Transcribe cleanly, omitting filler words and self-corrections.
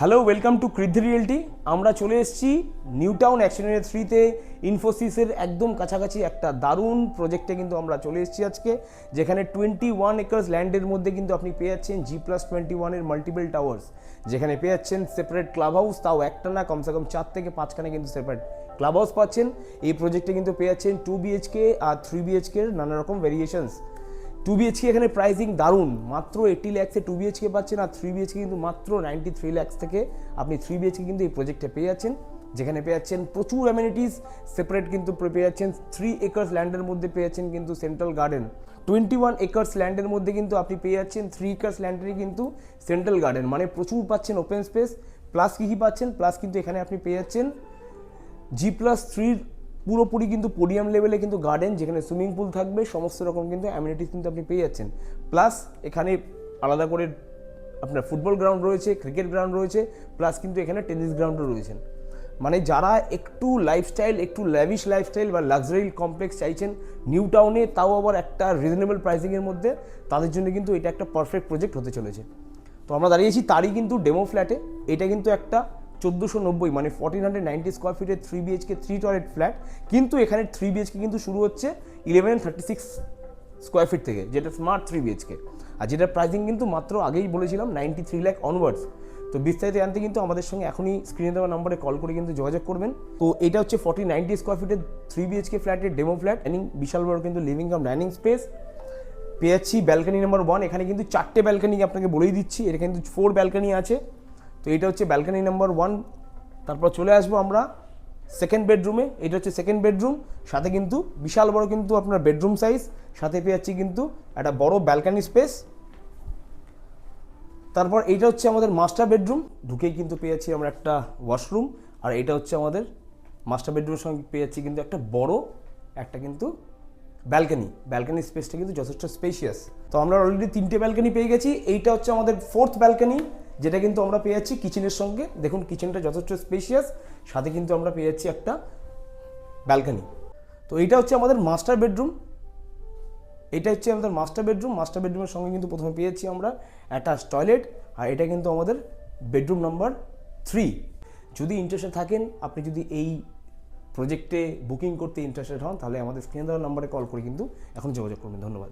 Hello, welcome to Kriddhi realty. আমরা চলে এসেছি নিউ টাউন অ্যাকশনের 3-তে ইনফোসিসের একদম কাছাকাছি একটা দারুণ প্রজেক্টে কিন্তু আমরা চলে এসেছি আজকে, যেখানে 21 একর্স ল্যান্ডের মধ্যে কিন্তু আপনি পেয়ে যাচ্ছেন G+21 মাল্টিপল টাওয়ার্স, যেখানে পেয়ে যাচ্ছেন সেপারেট ক্লাব হাউস, তাও একটা না, কমসে কম 4 থেকে 5খানে কিন্তু সেপারেট ক্লাব হাউস পাচ্ছেন। এই প্রজেক্টে কিন্তু পেয়ে যাচ্ছেন 2 BHK আর 3 BHK এর নানা রকম ভেরিয়েশনস। 2 BHK এখানে প্রাইসিং দারুণ, মাত্র 80 লাখসে 2 BHK পাচ্ছেন, আর 3 BHK কিন্তু মাত্র 93 লাখস থেকে আপনি 3 BHK কিন্তু এই প্রজেক্টে পেয়ে যাচ্ছেন, যেখানে পেয়ে যাচ্ছেন প্রচুর অ্যামেনিটিস সেপারেট কিন্তু পেয়ে যাচ্ছেন। 3 একর্স ল্যান্ডের মধ্যে পেয়ে যাচ্ছেন কিন্তু সেন্ট্রাল গার্ডেন। 21 একর্স ল্যান্ডের মধ্যে কিন্তু আপনি পেয়ে যাচ্ছেন 3 একর্স ল্যান্ডেরই কিন্তু সেন্ট্রাল গার্ডেন, মানে প্রচুর পাচ্ছেন ওপেন স্পেস। প্লাস কী পাচ্ছেন, প্লাস কিন্তু এখানে আপনি পেয়ে যাচ্ছেন G+3 পুরোপুরি কিন্তু পোডিয়াম লেভেলে কিন্তু গার্ডেন, যেখানে সুইমিং পুল থাকবে, সমস্ত রকম কিন্তু অ্যামিনিটিস কিন্তু আপনি পেয়ে যাচ্ছেন। প্লাস এখানে আলাদা করে আপনার ফুটবল গ্রাউন্ড রয়েছে, ক্রিকেট গ্রাউন্ড রয়েছে, প্লাস কিন্তু এখানে টেনিস গ্রাউন্ডও রয়েছেন। মানে যারা একটু লাইফস্টাইল, একটু ল্যাভিশ লাইফস্টাইল বা লাক্সারি কমপ্লেক্স চাইছেন নিউ টাউনে, তাও আবার একটা রিজনেবল প্রাইসিংয়ের মধ্যে, তাদের জন্য কিন্তু এটা একটা পারফেক্ট প্রজেক্ট হতে চলেছে। তো আমরা দাঁড়িয়েছি তারই কিন্তু ডেমো ফ্ল্যাটে। এটা কিন্তু একটা 1490 মানে 1490 স্কোয়ার ফিটের 3 BHK 3 টয়লেট ফ্ল্যাট, কিন্তু এখানে 3 BHK কিন্তু শুরু হচ্ছে 1136 স্কোয়ার ফিট থেকে, যেটা স্মার্ট 3 BHK, আর যেটার প্রাইসিং কিন্তু মাত্র আগেই বলেছিলাম 93 লাখ অনওয়ার্ডস। তো বিস্তারিত জানতে কিন্তু আমাদের সঙ্গে এখনই স্ক্রিনে দেওয়া নাম্বারে কল করে কিন্তু যোগাযোগ করবেন। তো এটা হচ্ছে 1490 স্কোয়ার ফিটের 3 BHK ফ্ল্যাটের ডেমো ফ্ল্যাট, বিশাল বড় কিন্তু লিভিং কাম ডাইনিং স্পেস পেয়ে যাচ্ছি। ব্যালকানি নাম্বার 1, এখানে কিন্তু 4টে ব্যালকানি আপনাকে বলেই দিচ্ছি, এটা কিন্তু 4 ব্যালকানি আছে। তো এটা হচ্ছে ব্যালকানি নাম্বার 1। তারপর চলে আসবো আমরা সেকেন্ড বেডরুমে। এটা হচ্ছে সেকেন্ড বেডরুম, সাথে কিন্তু বিশাল বড় কিন্তু আপনার বেডরুম সাইজ, সাথে পেয়ে যাচ্ছি কিন্তু একটা বড় ব্যালকানি স্পেস। তারপর এইটা হচ্ছে আমাদের মাস্টার বেডরুম, ঢুকেই কিন্তু পেয়ে যাচ্ছি আমরা একটা ওয়াশরুম, আর এটা হচ্ছে আমাদের মাস্টার বেডরুমের সঙ্গে পেয়ে যাচ্ছি কিন্তু একটা বড় একটা কিন্তু ব্যালকানি স্পেসটা কিন্তু যথেষ্ট স্পেশিয়াস। তো আমরা অলরেডি 3টে ব্যালকানি পেয়ে গেছি। এইটা হচ্ছে আমাদের 4th ব্যালকানি, যেটা কিন্তু আমরা পেয়ে যাচ্ছি কিচেনের সঙ্গে। দেখুন কিচেনটা যথেষ্ট স্পেশিয়াস, সাথে কিন্তু আমরা পেয়ে যাচ্ছি একটা ব্যালকানি। তো এইটা হচ্ছে আমাদের মাস্টার বেডরুম, মাস্টার বেডরুমের সঙ্গে কিন্তু প্রথমে পেয়ে যাচ্ছি আমরা অ্যাটাচ টয়লেট, আর এটা কিন্তু আমাদের বেডরুম নাম্বার 3। যদি ইন্টারেস্টেড থাকেন, আপনি যদি এই প্রজেক্টে বুকিং করতে ইন্টারেস্টেড হন, তাহলে আমাদের স্ক্রিনে দেওয়া নাম্বারে কল করে কিন্তু এখন যোগাযোগ করবেন। ধন্যবাদ।